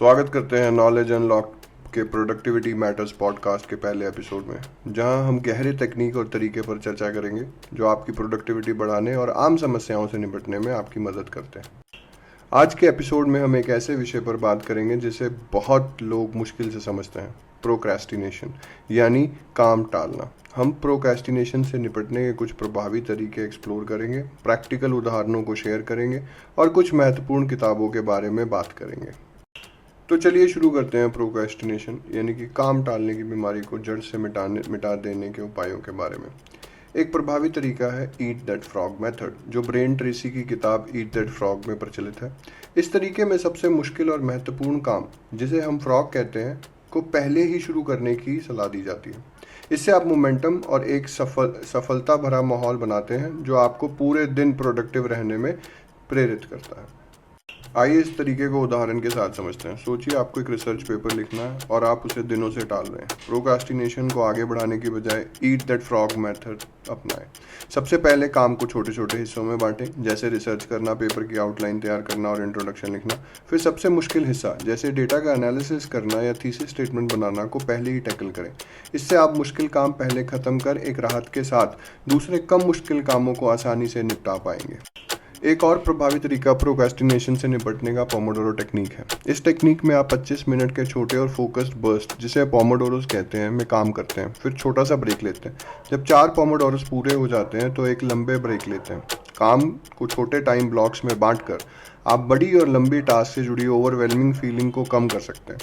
स्वागत करते हैं नॉलेज अनलॉक के प्रोडक्टिविटी मैटर्स पॉडकास्ट के पहले एपिसोड में, जहां हम गहरे तकनीक और तरीके पर चर्चा करेंगे जो आपकी प्रोडक्टिविटी बढ़ाने और आम समस्याओं से निपटने में आपकी मदद करते हैं। आज के एपिसोड में हम एक ऐसे विषय पर बात करेंगे जिसे बहुत लोग मुश्किल से समझते हैं, प्रोक्रेस्टिनेशन यानी काम टालना। हम प्रोक्रेस्टिनेशन से निपटने के कुछ प्रभावी तरीके एक्सप्लोर करेंगे, प्रैक्टिकल उदाहरणों को शेयर करेंगे और कुछ महत्वपूर्ण किताबों के बारे में बात करेंगे। तो चलिए शुरू करते हैं प्रोक्रेस्टिनेशन यानी कि काम टालने की बीमारी को जड़ से मिटा देने के उपायों के बारे में। एक प्रभावी तरीका है ईट दैट फ्रॉग मेथड, जो ब्रेन ट्रेसी की किताब ईट दैट फ्रॉग में प्रचलित है। इस तरीके में सबसे मुश्किल और महत्वपूर्ण काम, जिसे हम फ्रॉग कहते हैं, को पहले ही शुरू करने की सलाह दी जाती है। इससे आप मोमेंटम और एक सफलता भरा माहौल बनाते हैं जो आपको पूरे दिन प्रोडक्टिव रहने में प्रेरित करता है। आइए इस तरीके को उदाहरण के साथ समझते हैं। सोचिए आपको एक रिसर्च पेपर लिखना है और आप उसे दिनों से टाल रहे हैं। प्रोक्रास्टिनेशन को आगे बढ़ाने की बजाय ईट दैट फ्रॉग मेथड अपनाएं। सबसे पहले काम को छोटे छोटे हिस्सों में बांटें, जैसे रिसर्च करना, पेपर की आउटलाइन तैयार करना और इंट्रोडक्शन लिखना। फिर सबसे मुश्किल हिस्सा जैसे डेटा का एनालिसिस करना या थीसिस स्टेटमेंट बनाना को पहले ही टैकल करें। इससे आप मुश्किल काम पहले खत्म कर एक राहत के साथ दूसरे कम मुश्किल कामों को आसानी से निपटा पाएंगे। एक और प्रभावी तरीका प्रोक्रेस्टिनेशन से निपटने का पोमोडोरो टेक्निक है। इस टेक्निक में आप 25 मिनट के छोटे और फोकस्ड बर्स्ट, जिसे पोमोडोरोस कहते हैं, में काम करते हैं, फिर छोटा सा ब्रेक लेते हैं। जब 4 पोमोडोरोस पूरे हो जाते हैं तो एक लंबे ब्रेक लेते हैं। काम को छोटे टाइम ब्लॉक्स में बांटकर आप बड़ी और लंबी टास्क से जुड़ी ओवरवेलमिंग फीलिंग को कम कर सकते हैं।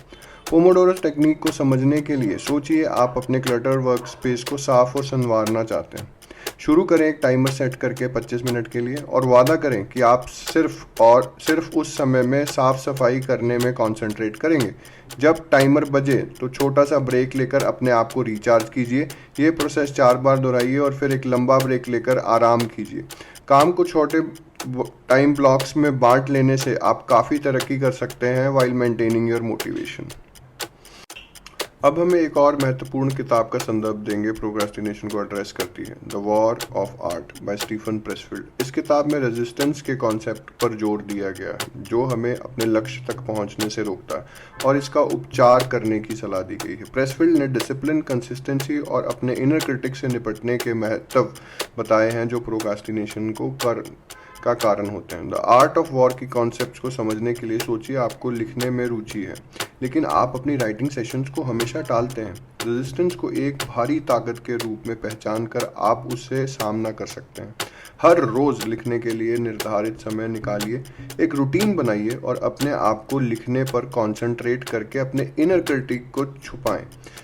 पोमोडोरोस टेक्निक को समझने के लिए सोचिए आप अपने क्लटर वर्क स्पेस को साफ और संवारना चाहते हैं। शुरू करें एक टाइमर सेट करके 25 मिनट के लिए और वादा करें कि आप सिर्फ उस समय में साफ सफाई करने में कंसंट्रेट करेंगे। जब टाइमर बजे तो छोटा सा ब्रेक लेकर अपने आप को रिचार्ज कीजिए। ये प्रोसेस 4 बार दोहराइए और फिर एक लंबा ब्रेक लेकर आराम कीजिए। काम को छोटे टाइम ब्लॉक्स में बांट लेने से आप काफ़ी तरक्की कर सकते हैं वाइल मेंटेनिंग योर मोटिवेशन। अब हमें एक और महत्वपूर्ण किताब का संदर्भ देंगे प्रोक्रेस्टिनेशन को एड्रेस करती है, the war of art by Stephen Pressfield. इस किताब में रेजिस्टेंस के कॉन्सेप्ट पर जोर दिया गया है, जो हमें अपने लक्ष्य तक पहुंचने से रोकता है और इसका उपचार करने की सलाह दी गई है। प्रेसफील्ड ने डिसिप्लिन, कंसिस्टेंसी और अपने इनर क्रिटिक से निपटने के महत्व बताए हैं जो प्रोक्रेस्टिनेशन का कारण होते हैं। द आर्ट ऑफ वॉर की कॉन्सेप्ट्स को समझने के लिए सोचिए आपको लिखने में रुचि है, लेकिन आप अपनी राइटिंग सेशंस को हमेशा टालते हैं। रेजिस्टेंस को एक भारी ताकत के रूप में पहचान कर आप उससे सामना कर सकते हैं। हर रोज लिखने के लिए निर्धारित समय निकालिए, एक रूटीन बनाइए और अपने आप को लिखने पर कंसंट्रेट करके अपने इनर क्रिटिक को छुपाएं।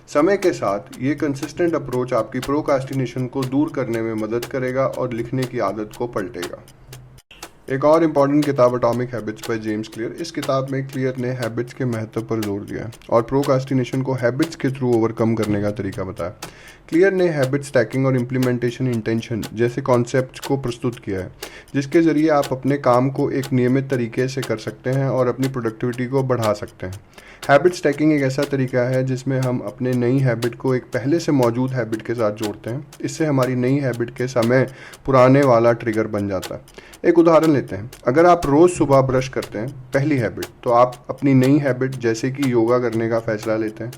समय के साथ ये कंसिस्टेंट अप्रोच आपकी प्रोक्रास्टिनेशन को दूर करने में मदद करेगा और लिखने की आदत को पलटेगा। एक और इम्पॉर्टेंट किताब atomic habits by James clear. इस किताब में क्लियर ने हैबिट्स के महत्व पर जोर दिया है और प्रोक्रास्टिनेशन को हैबिट्स के थ्रू ओवरकम करने का तरीका बताया। क्लियर ने हैबिट स्टैकिंग और इम्प्लीमेंटेशन इंटेंशन जैसे कॉन्सेप्ट्स को प्रस्तुत किया है, जिसके जरिए आप अपने काम को एक नियमित तरीके से कर सकते हैं और अपनी प्रोडक्टिविटी को बढ़ा सकते हैं। हैबिट स्टैकिंग एक ऐसा तरीका है जिसमें हम अपने नई हैबिट को एक पहले से मौजूद हैबिट के साथ जोड़ते हैं। इससे हमारी नई हैबिट के समय पुराने वाला ट्रिगर बन जाता है। एक उदाहरण लेते हैं। अगर आप रोज़ सुबह ब्रश करते हैं, पहली हैबिट, तो आप अपनी नई हैबिट जैसे कि योगा करने का फैसला लेते हैं।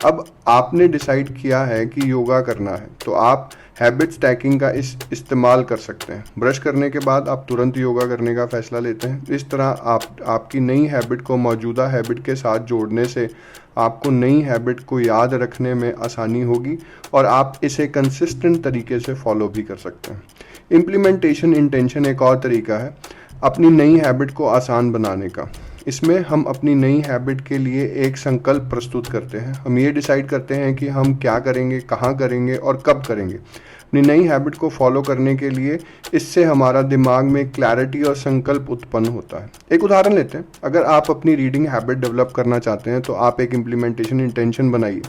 अब आपने डिसाइड किया है कि योगा करना है, तो आप हैबिट स्टैकिंग का इस्तेमाल कर सकते हैं। ब्रश करने के बाद आप तुरंत योगा करने का फैसला लेते हैं। इस तरह आपकी नई हैबिट को मौजूदा हैबिट के साथ जोड़ने से आपको नई हैबिट को याद रखने में आसानी होगी और आप इसे कंसिस्टेंट तरीके से फॉलो भी कर सकते हैं। इम्प्लीमेंटेशन इंटेंशन एक और तरीका है अपनी नई हैबिट को आसान बनाने का। इसमें हम अपनी नई हैबिट के लिए एक संकल्प प्रस्तुत करते हैं। हम ये डिसाइड करते हैं कि हम क्या करेंगे, कहाँ करेंगे और कब करेंगे। अपनी नई हैबिट को फॉलो करने के लिए इससे हमारा दिमाग में क्लैरिटी और संकल्प उत्पन्न होता है। एक उदाहरण लेते हैं। अगर आप अपनी रीडिंग हैबिट डेवलप करना चाहते हैं तो आप एक इम्प्लीमेंटेशन इंटेंशन बनाइए।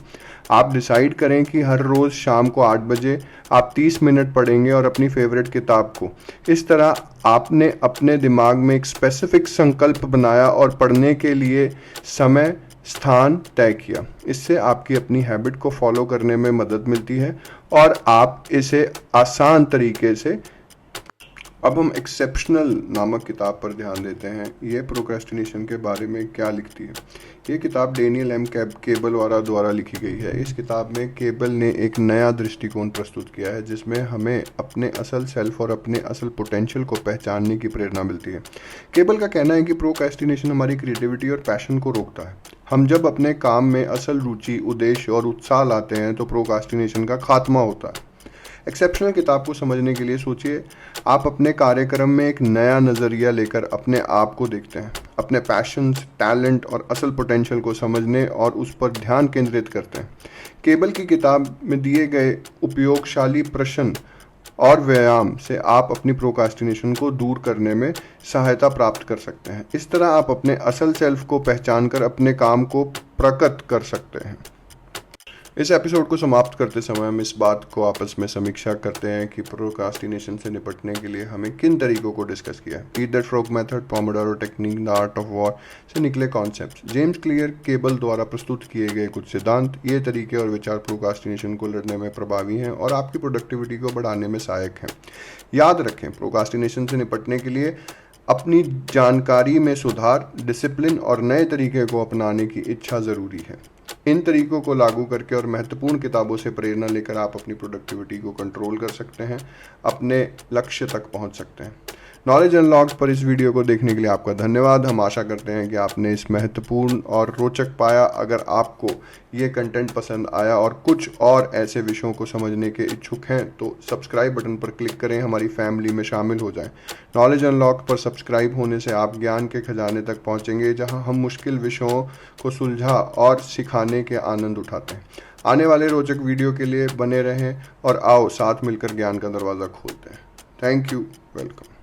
आप डिसाइड करें कि हर रोज़ शाम को 8 बजे आप 30 मिनट पढ़ेंगे और अपनी फेवरेट किताब को। इस तरह आपने अपने दिमाग में एक स्पेसिफिक संकल्प बनाया और पढ़ने के लिए समय स्थान तय किया। इससे आपकी अपनी हैबिट को फॉलो करने में मदद मिलती है और आप इसे आसान तरीके से अब हम एक्सेप्शनल नामक किताब पर ध्यान देते हैं। ये प्रोक्रेस्टिनेशन के बारे में क्या लिखती है। ये किताब डेनियल एम केबलवाला द्वारा लिखी गई है। इस किताब में केबल ने एक नया दृष्टिकोण प्रस्तुत किया है जिसमें हमें अपने असल सेल्फ और अपने असल पोटेंशियल को पहचानने की प्रेरणा मिलती है। केबल का कहना है कि प्रोक्रेस्टिनेशन हमारी क्रिएटिविटी और पैशन को रोकता है। हम जब अपने काम में असल रुचि, उद्देश्य और उत्साह लाते हैं तो प्रोक्रेस्टिनेशन का खात्मा होता है। एक्सेप्शनल किताब को समझने के लिए सोचिए, आप अपने कार्यक्रम में एक नया नज़रिया लेकर अपने आप को देखते हैं, अपने पैशंस, टैलेंट और असल पोटेंशियल को समझने और उस पर ध्यान केंद्रित करते हैं। केबल की किताब में दिए गए उपयोगशाली प्रश्न और व्यायाम से आप अपनी प्रोक्रेस्टिनेशन को दूर करने में सहायता प्राप्त कर सकते हैं। इस तरह आप अपने असल सेल्फ को पहचानकर अपने काम को प्रकट कर सकते हैं। इस एपिसोड को समाप्त करते समय हम इस बात को आपस में समीक्षा करते हैं कि प्रोक्रास्टिनेशन से निपटने के लिए हमें किन तरीकों को डिस्कस किया है। Eat that frog method, Pomodoro technique, the art of war से निकले कॉन्सेप्ट्स, जेम्स क्लियर केबल द्वारा प्रस्तुत किए गए कुछ सिद्धांत। ये तरीके और विचार प्रोक्रास्टिनेशन को लड़ने में प्रभावी हैं और आपकी प्रोडक्टिविटी को बढ़ाने में सहायक हैं। याद रखें, प्रोक्रास्टिनेशन से निपटने के लिए अपनी जानकारी में सुधार, डिसिप्लिन और नए तरीके को अपनाने की इच्छा ज़रूरी है। इन तरीकों को लागू करके और महत्वपूर्ण किताबों से प्रेरणा लेकर आप अपनी प्रोडक्टिविटी को कंट्रोल कर सकते हैं, अपने लक्ष्य तक पहुंच सकते हैं। नॉलेज अनलॉक्ड पर इस वीडियो को देखने के लिए आपका धन्यवाद। हम आशा करते हैं कि आपने इस महत्वपूर्ण और रोचक पाया। अगर आपको ये कंटेंट पसंद आया और कुछ और ऐसे विषयों को समझने के इच्छुक हैं तो सब्सक्राइब बटन पर क्लिक करें, हमारी फैमिली में शामिल हो जाएं। नॉलेज अनलॉक्ड पर सब्सक्राइब होने से आप ज्ञान के खजाने तक पहुंचेंगे जहां हम मुश्किल विषयों को सुलझा और सिखाने के आनंद उठाते हैं। आने वाले रोचक वीडियो के लिए बने रहें और आओ साथ मिलकर ज्ञान का दरवाज़ा खोलते हैं। Thank you, welcome.